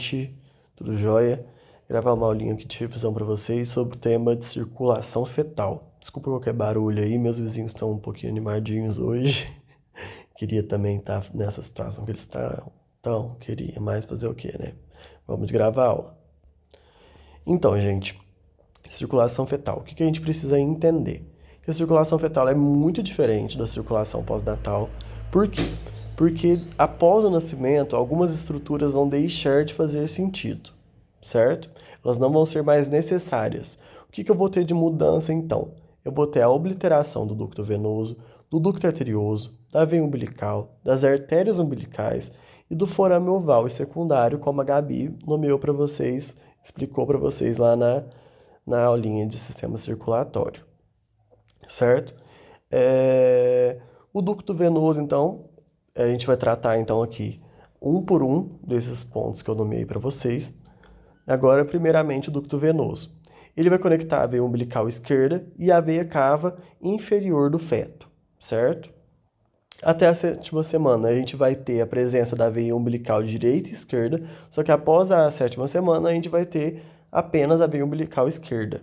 gente? Tudo jóia? Gravar uma aulinha aqui de revisão para vocês sobre o tema de circulação fetal. Desculpa qualquer barulho aí, meus vizinhos estão um pouquinho animadinhos hoje. Queria também estar nessa situação que eles estão. Então, queria mais fazer o quê, né? Vamos gravar a aula. Então, gente, circulação fetal. O que a gente precisa entender? Que a circulação fetal é muito diferente da circulação pós-natal. Por quê? Porque após o nascimento, algumas estruturas vão deixar de fazer sentido, certo? Elas não vão ser mais necessárias. O que eu vou ter de mudança então? Eu vou ter a obliteração do ducto venoso, do ducto arterioso, da veia umbilical, das artérias umbilicais e do forame oval e secundário, como a Gabi nomeou para vocês, explicou para vocês lá na aulinha de sistema circulatório, certo? O ducto venoso, então, a gente vai tratar então aqui um por um desses pontos que eu nomeei para vocês. Agora, primeiramente, o ducto venoso. Ele vai conectar a veia umbilical esquerda e a veia cava inferior do feto, certo? Até a 7ª semana, a gente vai ter a presença da veia umbilical direita e esquerda, só que após a 7ª semana, a gente vai ter apenas a veia umbilical esquerda.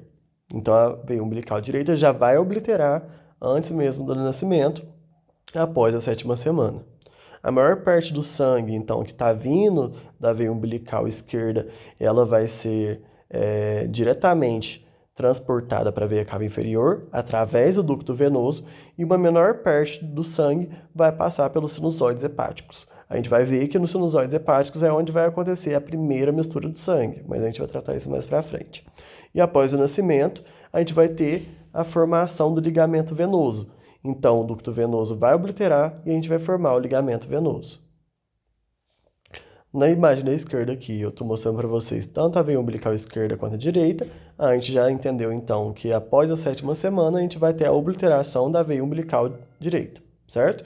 Então, a veia umbilical direita já vai obliterar antes mesmo do nascimento, após a 7ª semana. A maior parte do sangue, então, que está vindo da veia umbilical esquerda, ela vai ser diretamente transportada para a veia cava inferior, através do ducto venoso, e uma menor parte do sangue vai passar pelos sinusoides hepáticos. A gente vai ver que nos sinusoides hepáticos é onde vai acontecer a primeira mistura de sangue, mas a gente vai tratar isso mais para frente. E após o nascimento, a gente vai ter a formação do ligamento venoso. Então, o ducto venoso vai obliterar e a gente vai formar o ligamento venoso. Na imagem da esquerda aqui, eu estou mostrando para vocês tanto a veia umbilical esquerda quanto a direita. A gente já entendeu, então, que após a 7ª semana, a gente vai ter a obliteração da veia umbilical direita, certo?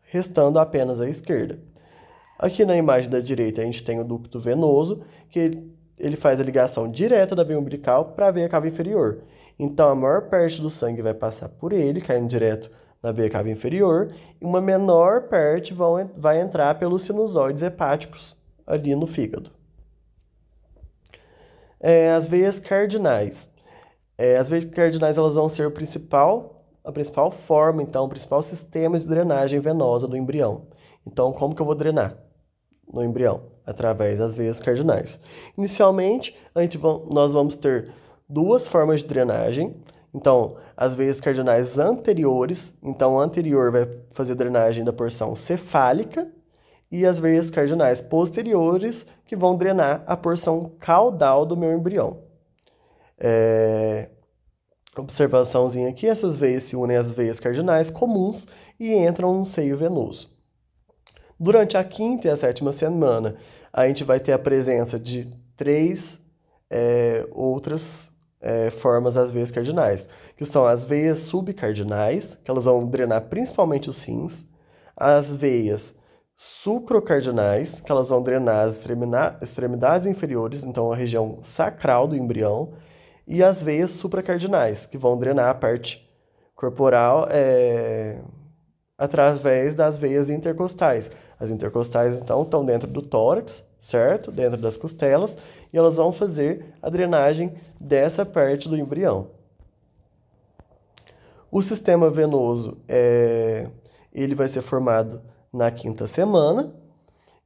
Restando apenas a esquerda. Aqui na imagem da direita, a gente tem o ducto venoso, que ele faz a ligação direta da veia umbilical para a veia cava inferior. Então, a maior parte do sangue vai passar por ele, caindo direto na veia cava inferior, e uma menor parte vai entrar pelos sinusoides hepáticos ali no fígado. As veias cardinais. As veias cardinais elas vão ser a principal forma, então, o principal sistema de drenagem venosa do embrião. Então, como que eu vou drenar no embrião? Através das veias cardinais. Inicialmente, nós vamos ter duas formas de drenagem. Então, as veias cardinais anteriores, então, a anterior vai fazer drenagem da porção cefálica, e as veias cardinais posteriores, que vão drenar a porção caudal do meu embrião. Observaçãozinha aqui, essas veias se unem às veias cardinais comuns e entram no seio venoso. Durante a 5ª e a 7ª semana, a gente vai ter a presença de 3 outras formas das veias cardinais, que são as veias subcardinais, que elas vão drenar principalmente os rins, as veias sucrocardinais, que elas vão drenar as extremidades inferiores, então a região sacral do embrião, e as veias supracardinais, que vão drenar a parte corporal através das veias intercostais. As intercostais, então, estão dentro do tórax, certo? Dentro das costelas, e elas vão fazer a drenagem dessa parte do embrião. O sistema venoso, ele vai ser formado na 5ª semana,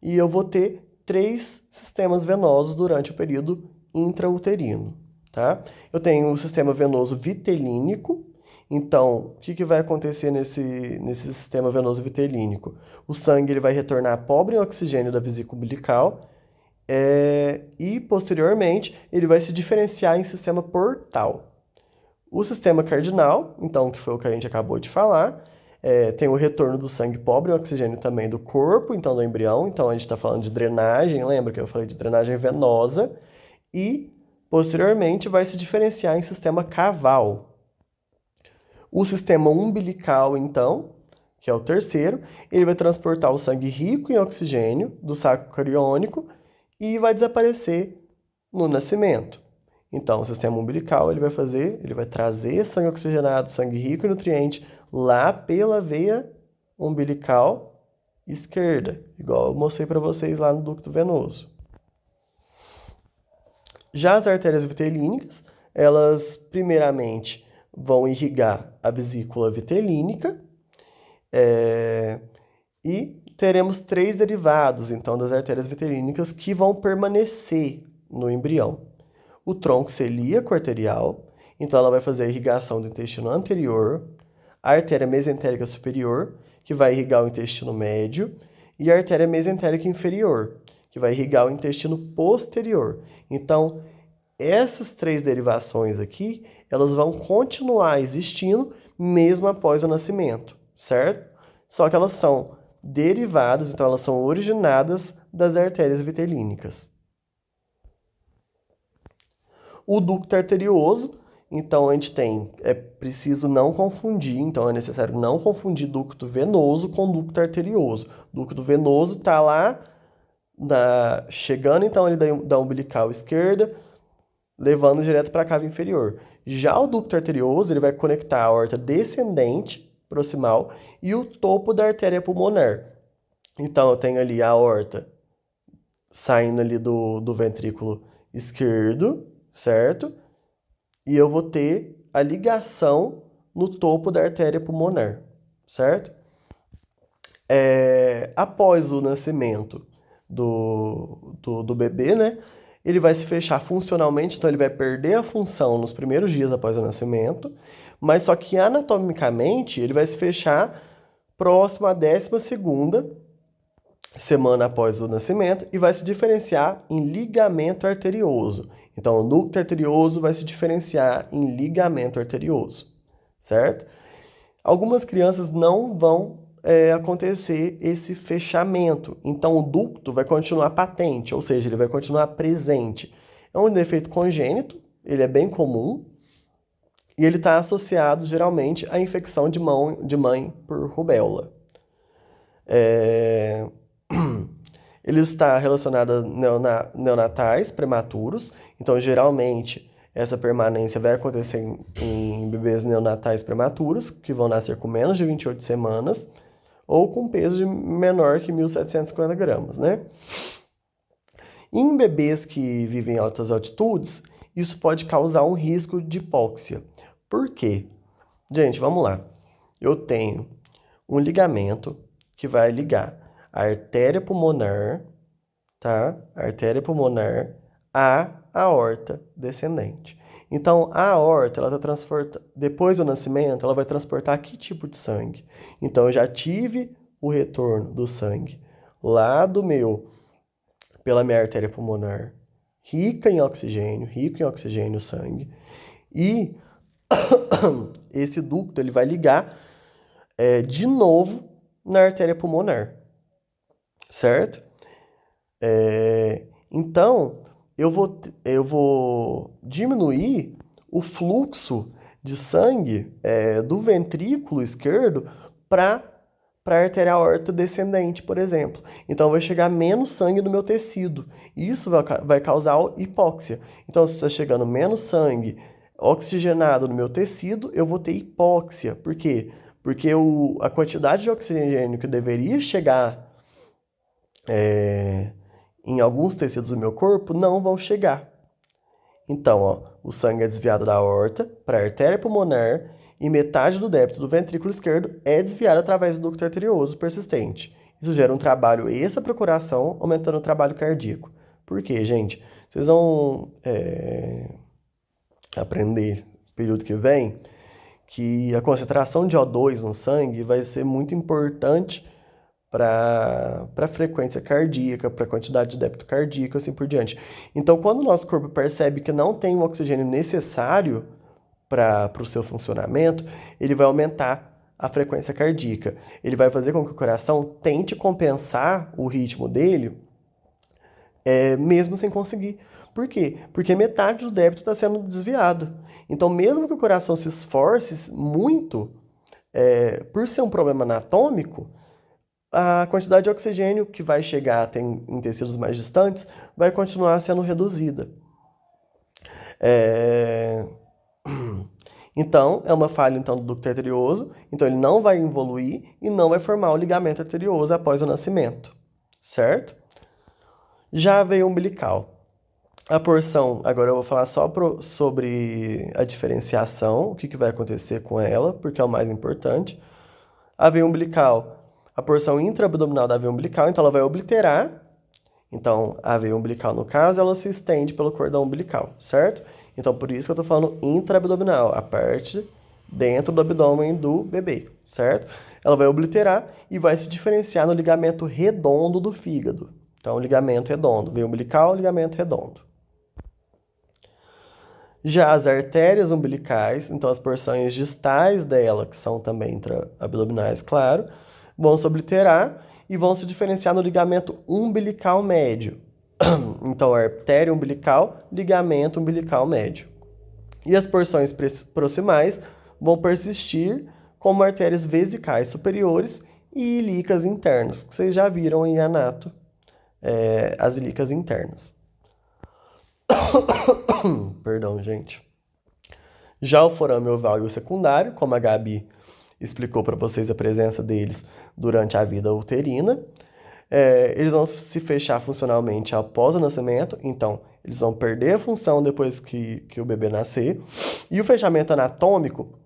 e eu vou ter 3 sistemas venosos durante o período intrauterino, tá? Eu tenho o sistema venoso vitelínico. Então, o que vai acontecer nesse sistema venoso vitelínico? O sangue ele vai retornar pobre em oxigênio da vesícula umbilical e, posteriormente, ele vai se diferenciar em sistema portal. O sistema cardinal, então, que foi o que a gente acabou de falar, tem o retorno do sangue pobre em oxigênio também do corpo, então do embrião. Então, a gente está falando de drenagem, lembra que eu falei de drenagem venosa? E, posteriormente, vai se diferenciar em sistema caval. O sistema umbilical, então, que é o terceiro, ele vai transportar o sangue rico em oxigênio do saco cariônico e vai desaparecer no nascimento. Então, o sistema umbilical ele vai trazer sangue oxigenado, sangue rico em nutriente lá pela veia umbilical esquerda, igual eu mostrei para vocês lá no ducto venoso. Já as artérias vitelínicas, elas primeiramente vão irrigar a vesícula vitelínica, e teremos três derivados, então, das artérias vitelínicas que vão permanecer no embrião. O tronco celíaco arterial, então ela vai fazer a irrigação do intestino anterior, a artéria mesentérica superior, que vai irrigar o intestino médio, e a artéria mesentérica inferior, que vai irrigar o intestino posterior. Então, essas três derivações aqui, elas vão continuar existindo mesmo após o nascimento, certo? Só que elas são derivadas, então elas são originadas das artérias vitelínicas. O ducto arterioso, então a gente tem, é preciso não confundir, então é necessário não confundir ducto venoso com ducto arterioso. Ducto venoso está lá, chegando então ali da umbilical esquerda, levando direto para a cava inferior. Já o ducto arterioso, ele vai conectar a aorta descendente proximal e o topo da artéria pulmonar. Então eu tenho ali a aorta saindo ali do ventrículo esquerdo, certo? E eu vou ter a ligação no topo da artéria pulmonar, certo? Após o nascimento do bebê, né? Ele vai se fechar funcionalmente, então ele vai perder a função nos primeiros dias após o nascimento, mas só que anatomicamente ele vai se fechar próximo à 12ª semana após o nascimento e vai se diferenciar em ligamento arterioso. Então, o ducto arterioso vai se diferenciar em ligamento arterioso, certo? Algumas crianças não vão acontecer esse fechamento, então o ducto vai continuar patente, ou seja, ele vai continuar presente. É um defeito congênito, ele é bem comum, e ele está associado geralmente à infecção de mãe por rubéola. Ele está relacionado a neonatais prematuros, então geralmente essa permanência vai acontecer em bebês neonatais prematuros, que vão nascer com menos de 28 semanas, ou com peso de menor que 1.750 gramas, né? Em bebês que vivem em altas altitudes, isso pode causar um risco de hipóxia. Por quê? Gente, vamos lá. Eu tenho um ligamento que vai ligar a artéria pulmonar, tá? A artéria pulmonar à aorta descendente. Então, a aorta, ela tá depois do nascimento, ela vai transportar que tipo de sangue? Então, eu já tive o retorno do sangue lá pela minha artéria pulmonar, rico em oxigênio, o sangue, e esse ducto, ele vai ligar de novo na artéria pulmonar, certo? Então, eu vou diminuir o fluxo de sangue do ventrículo esquerdo para a artéria aorta descendente, por exemplo. Então, vai chegar menos sangue no meu tecido. E isso vai causar hipóxia. Então, se está chegando menos sangue oxigenado no meu tecido, eu vou ter hipóxia. Por quê? Porque a quantidade de oxigênio que deveria chegar em alguns tecidos do meu corpo não vão chegar. Então, ó, o sangue é desviado da aorta para a artéria pulmonar e metade do débito do ventrículo esquerdo é desviado através do ducto arterioso persistente. Isso gera um trabalho extra para o coração, aumentando o trabalho cardíaco. Por quê, gente? Vocês vão aprender no período que vem que a concentração de O2 no sangue vai ser muito importante para a frequência cardíaca, para a quantidade de débito cardíaco, assim por diante. Então, quando o nosso corpo percebe que não tem o oxigênio necessário para o seu funcionamento, ele vai aumentar a frequência cardíaca. Ele vai fazer com que o coração tente compensar o ritmo dele, mesmo sem conseguir. Por quê? Porque metade do débito está sendo desviado. Então, mesmo que o coração se esforce muito, por ser um problema anatômico, a quantidade de oxigênio que vai chegar em tecidos mais distantes vai continuar sendo reduzida. Então, é uma falha então, do ducto arterioso, então ele não vai evoluir e não vai formar o ligamento arterioso após o nascimento, certo? Já a veia umbilical. A porção, agora eu vou falar só sobre a diferenciação, o que vai acontecer com ela, porque é o mais importante. A veia umbilical, a porção intraabdominal da veia umbilical, então ela vai obliterar. Então, a veia umbilical, no caso, ela se estende pelo cordão umbilical, certo? Então, por isso que eu tô falando intraabdominal, a parte dentro do abdômen do bebê, certo? Ela vai obliterar e vai se diferenciar no ligamento redondo do fígado. Então, ligamento redondo, veia umbilical, ligamento redondo. Já as artérias umbilicais, então as porções distais dela, que são também intraabdominais, claro, vão se obliterar e vão se diferenciar no ligamento umbilical médio. Então, artéria umbilical, ligamento umbilical médio. E as porções proximais vão persistir como artérias vesicais superiores e ilíacas internas, que vocês já viram em anato, as ilíacas internas. Perdão, gente. Já o forame oval e o secundário, como a Gabi explicou para vocês a presença deles durante a vida uterina, eles vão se fechar funcionalmente após o nascimento, então eles vão perder a função depois que o bebê nascer. E o fechamento anatômico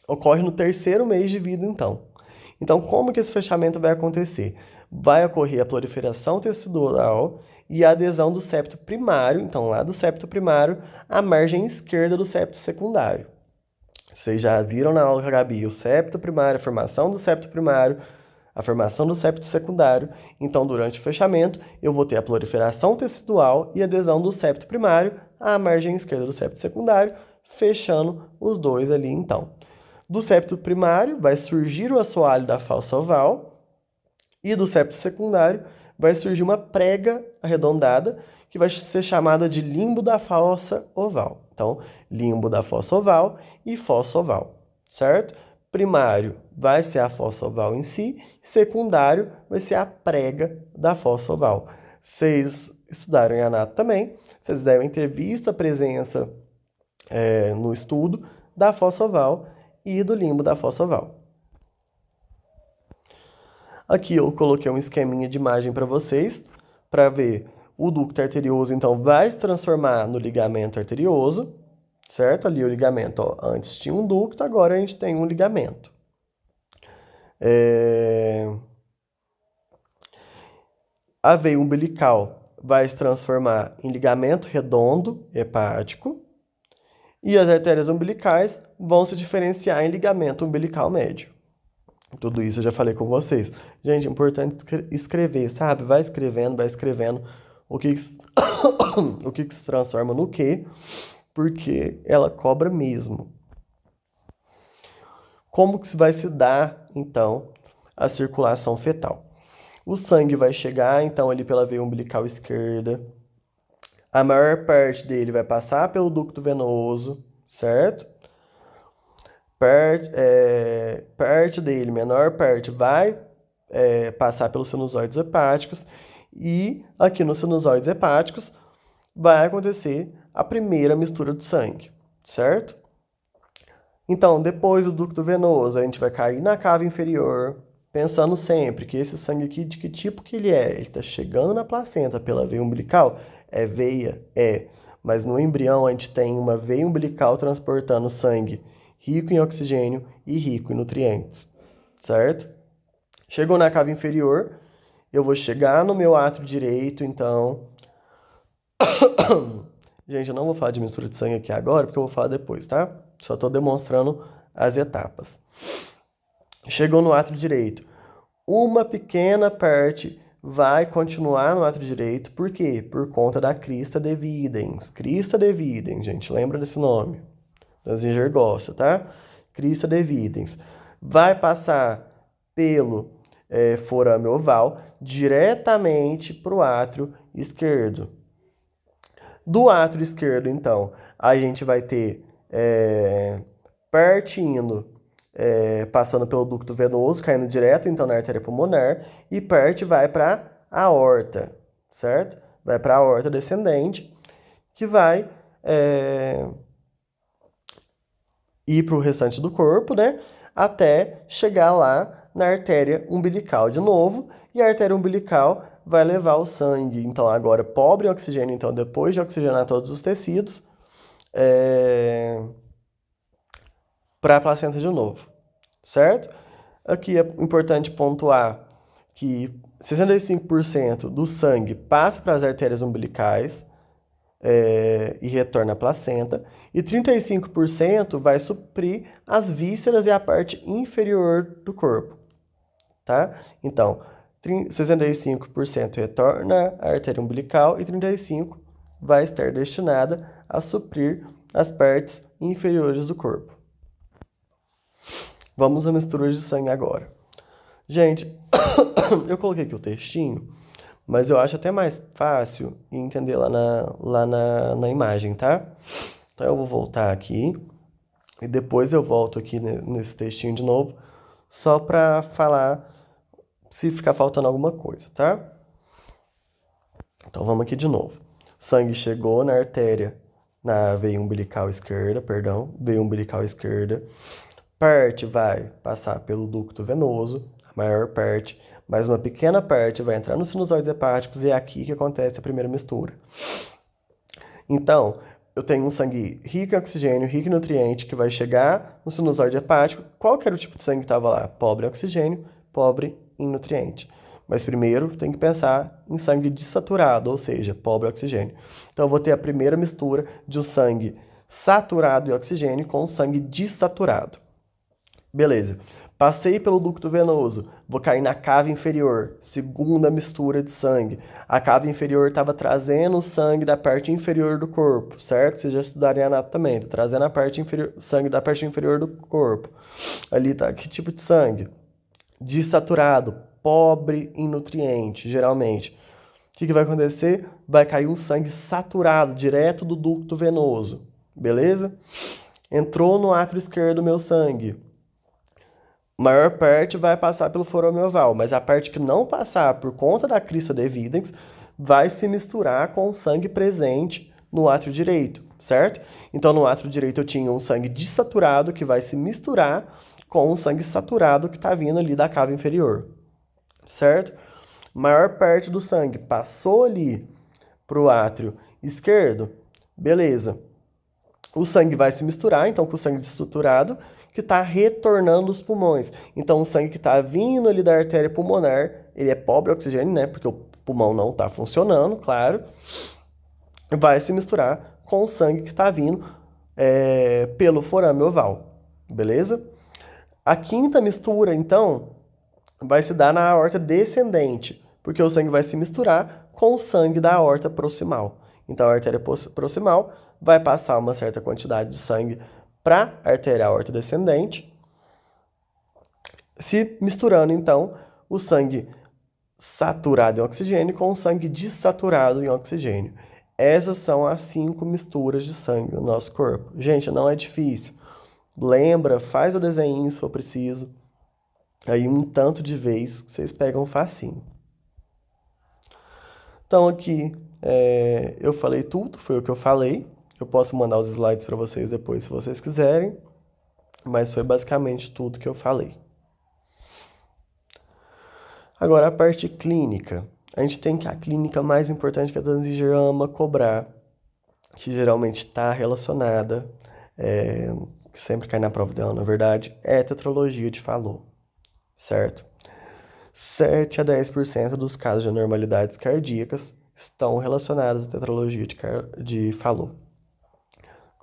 ocorre no terceiro mês de vida, então. Então, como que esse fechamento vai acontecer? Vai ocorrer a proliferação tecidural e a adesão do septo primário, então lá do septo primário, à margem esquerda do septo secundário. Vocês já viram na aula com a Gabi o septo primário, a formação do septo primário, a formação do septo secundário. Então, durante o fechamento, eu vou ter a proliferação tecidual e adesão do septo primário à margem esquerda do septo secundário, fechando os dois ali, então. Do septo primário vai surgir o assoalho da falsa oval e do septo secundário vai surgir uma prega arredondada que vai ser chamada de limbo da fossa oval. Então, limbo da fossa oval e fossa oval, certo? Primário vai ser a fossa oval em si, secundário vai ser a prega da fossa oval. Vocês estudaram em anato também, vocês devem ter visto a presença no estudo da fossa oval e do limbo da fossa oval. Aqui eu coloquei um esqueminha de imagem para vocês, para ver o ducto arterioso, então, vai se transformar no ligamento arterioso, certo? Ali o ligamento, ó, antes tinha um ducto, agora a gente tem um ligamento. A veia umbilical vai se transformar em ligamento redondo hepático e as artérias umbilicais vão se diferenciar em ligamento umbilical médio. Tudo isso eu já falei com vocês. Gente, é importante escrever, sabe? Vai escrevendo o que o que se transforma no quê, porque ela cobra mesmo. Como que vai se dar, então, a circulação fetal? O sangue vai chegar, então, ali pela veia umbilical esquerda. A maior parte dele vai passar pelo ducto venoso, certo? Parte dele, menor parte, vai passar pelos sinusoides hepáticos. E aqui nos sinusoides hepáticos vai acontecer a primeira mistura de sangue, certo? Então, depois do ducto venoso, a gente vai cair na cava inferior, pensando sempre que esse sangue aqui, de que tipo que ele é? Ele está chegando na placenta pela veia umbilical? É veia? É. Mas no embrião a gente tem uma veia umbilical transportando sangue rico em oxigênio e rico em nutrientes, certo? Chegou na cava inferior, eu vou chegar no meu átrio direito, então... Gente, eu não vou falar de mistura de sangue aqui agora, porque eu vou falar depois, tá? Só estou demonstrando as etapas. Chegou no átrio direito. Uma pequena parte vai continuar no átrio direito. Por quê? Por conta da crista devidens. Crista devidens, gente. Lembra desse nome? Danziger gosta, tá? Crista devidens. Vai passar pelo forame oval diretamente para o átrio esquerdo. Do átrio esquerdo, então, a gente vai ter partindo, passando pelo ducto venoso, caindo direto, então, na artéria pulmonar, e parte vai para a aorta, certo? Vai para a aorta descendente, que vai ir para o restante do corpo, né? Até chegar lá na artéria umbilical de novo, e a artéria umbilical vai levar o sangue, então agora pobre em oxigênio, então depois de oxigenar todos os tecidos, para a placenta de novo, certo? Aqui é importante pontuar que 65% do sangue passa para as artérias umbilicais e retorna à placenta, e 35% vai suprir as vísceras e a parte inferior do corpo, tá? Então, 65% retorna à artéria umbilical e 35% vai estar destinada a suprir as partes inferiores do corpo. Vamos à mistura de sangue agora. Gente, eu coloquei aqui o textinho, mas eu acho até mais fácil entender lá na imagem, tá? Então eu vou voltar aqui e depois eu volto aqui nesse textinho de novo, só para falar se ficar faltando alguma coisa, tá? Então vamos aqui de novo. Sangue chegou na artéria, na veia umbilical esquerda, veia umbilical esquerda. Parte vai passar pelo ducto venoso, a maior parte, mas uma pequena parte vai entrar nos sinusoides hepáticos e é aqui que acontece a primeira mistura. Então, eu tenho um sangue rico em oxigênio, rico em nutriente, que vai chegar no sinusoide hepático. Qual que era o tipo de sangue que estava lá? Pobre em oxigênio, pobre em nutriente. Mas primeiro tem que pensar em sangue desaturado, ou seja, pobre em oxigênio. Então eu vou ter a primeira mistura de um sangue saturado em oxigênio com sangue desaturado. Beleza. Passei pelo ducto venoso, vou cair na cava inferior, segunda mistura de sangue. A cava inferior estava trazendo o sangue da parte inferior do corpo, certo? Vocês já estudaram em anatomia, trazendo a parte inferior, sangue da parte inferior do corpo. Ali tá, que tipo de sangue? Desaturado, pobre em nutrientes, geralmente. O que vai acontecer? Vai cair um sangue saturado, direto do ducto venoso, beleza? Entrou no átrio esquerdo meu sangue. Maior parte vai passar pelo forame oval, mas a parte que não passar por conta da crista devidens vai se misturar com o sangue presente no átrio direito, certo? Então, no átrio direito eu tinha um sangue desaturado que vai se misturar com o sangue saturado que está vindo ali da cava inferior, certo? Maior parte do sangue passou ali para o átrio esquerdo, beleza. O sangue vai se misturar, então, com o sangue desaturado, que está retornando os pulmões. Então, o sangue que está vindo ali da artéria pulmonar, ele é pobre em oxigênio, né? Porque o pulmão não está funcionando, claro. Vai se misturar com o sangue que está vindo pelo forame oval, beleza? A quinta mistura, então, vai se dar na aorta descendente, porque o sangue vai se misturar com o sangue da aorta proximal. Então, a artéria proximal vai passar uma certa quantidade de sangue para a artéria aorta descendente, se misturando, então, o sangue saturado em oxigênio com o sangue desaturado em oxigênio. Essas são as 5 misturas de sangue no nosso corpo. Gente, não é difícil. Lembra, faz o desenho se for preciso. Aí um tanto de vez vocês pegam facinho. Então aqui eu falei tudo, foi o que eu falei. Eu posso mandar os slides para vocês depois se vocês quiserem, mas foi basicamente tudo que eu falei. Agora a parte clínica. A gente tem que a clínica mais importante que a Danziger ama cobrar, que geralmente está relacionada, que sempre cai na prova dela, na verdade, é a tetralogia de Fallot, certo? 7 a 10% dos casos de anormalidades cardíacas estão relacionados à tetralogia de Fallot.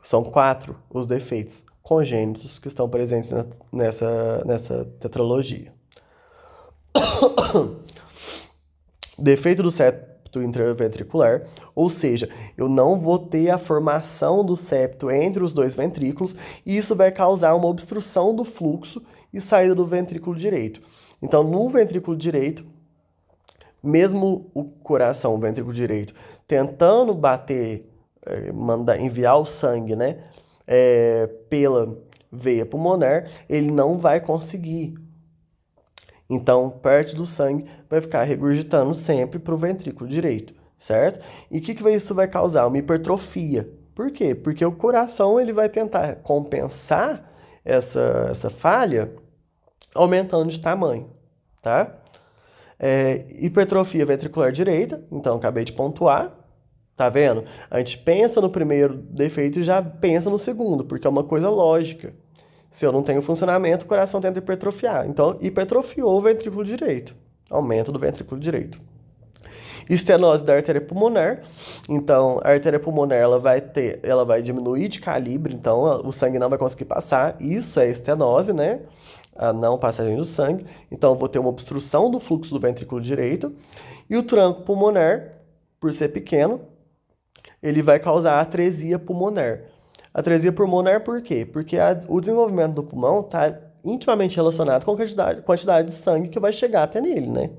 São 4 os defeitos congênitos que estão presentes nessa tetralogia. Defeito do septo intraventricular, ou seja, eu não vou ter a formação do septo entre os dois ventrículos e isso vai causar uma obstrução do fluxo e saída do ventrículo direito. Então, no ventrículo direito, mesmo o coração, o ventrículo direito, tentando bater, enviar o sangue, né, pela veia pulmonar, ele não vai conseguir. Então, parte do sangue vai ficar regurgitando sempre para o ventrículo direito, certo? E o que isso vai causar? Uma hipertrofia. Por quê? Porque o coração ele vai tentar compensar essa falha aumentando de tamanho, tá? Hipertrofia ventricular direita, então acabei de pontuar, tá vendo? A gente pensa no primeiro defeito e já pensa no segundo, porque é uma coisa lógica. Se eu não tenho funcionamento, o coração tenta hipertrofiar. Então, hipertrofiou o ventrículo direito, aumento do ventrículo direito. Estenose da artéria pulmonar. Então, a artéria pulmonar ela vai diminuir de calibre, então o sangue não vai conseguir passar. Isso é estenose, né? A não passagem do sangue. Então, eu vou ter uma obstrução do fluxo do ventrículo direito. E o tronco pulmonar, por ser pequeno, ele vai causar atresia pulmonar. Atresia pulmonar por quê? Porque o desenvolvimento do pulmão está intimamente relacionado com a quantidade de sangue que vai chegar até nele, né?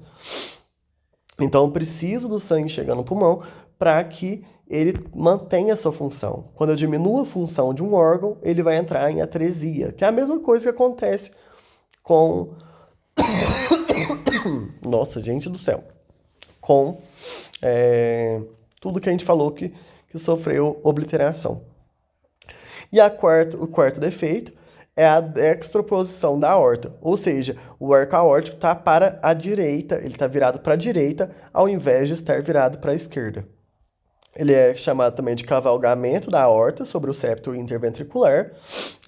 Então, eu preciso do sangue chegar no pulmão para que ele mantenha a sua função. Quando eu diminuo a função de um órgão, ele vai entrar em atresia, que é a mesma coisa que acontece com... Nossa, gente do céu! Com tudo que a gente falou que sofreu obliteração. E o quarto defeito é a dextroposição da aorta, ou seja, o arco aórtico está para a direita, ele está virado para a direita, ao invés de estar virado para a esquerda. Ele é chamado também de cavalgamento da aorta sobre o septo interventricular.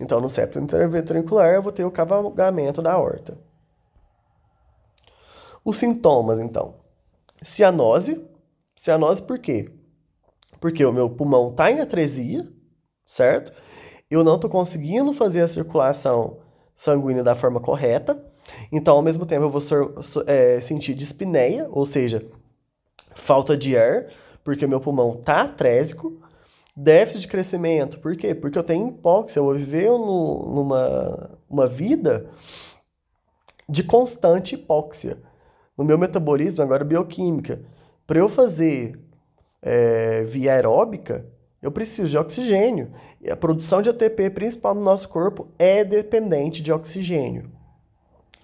Então, no septo interventricular, eu vou ter o cavalgamento da aorta. Os sintomas, então. Cianose. Cianose por quê? Porque o meu pulmão está em atresia, certo? Eu não estou conseguindo fazer a circulação sanguínea da forma correta. Então, ao mesmo tempo, eu vou sentir dispneia, ou seja, falta de ar, porque o meu pulmão está atrésico. Déficit de crescimento, por quê? Porque eu tenho hipóxia, eu vou viver numa vida de constante hipóxia. No meu metabolismo, agora bioquímica, para eu fazer via aeróbica, eu preciso de oxigênio. E a produção de ATP principal no nosso corpo é dependente de oxigênio.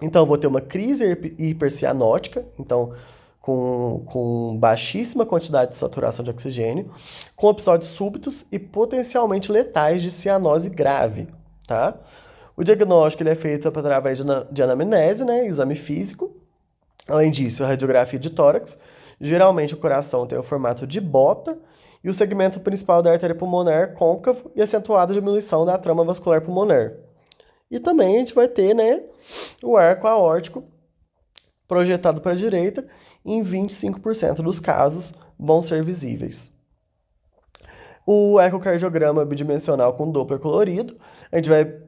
Então, eu vou ter uma crise hipercianótica, então, com baixíssima quantidade de saturação de oxigênio, com episódios súbitos e potencialmente letais de cianose grave, tá? O diagnóstico ele é feito através de anamnese, né, exame físico. Além disso, a radiografia de tórax. Geralmente, o coração tem o formato de bota e o segmento principal da artéria pulmonar côncavo e acentuada diminuição da trama vascular pulmonar. E também a gente vai ter, né, o arco aórtico projetado para a direita, e em 25% dos casos vão ser visíveis. O ecocardiograma bidimensional com Doppler colorido, a gente vai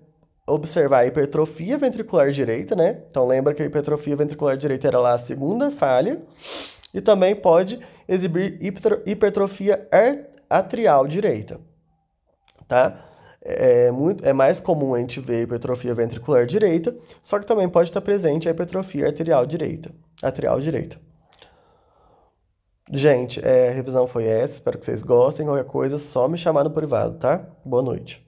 observar a hipertrofia ventricular direita, né? Então lembra que a hipertrofia ventricular direita era lá a segunda falha, e também pode exibir hipertrofia atrial direita, tá? É mais comum a gente ver a hipertrofia ventricular direita, só que também pode estar presente a hipertrofia atrial direita. Gente, a revisão foi essa, espero que vocês gostem. Qualquer coisa, só me chamar no privado, tá? Boa noite.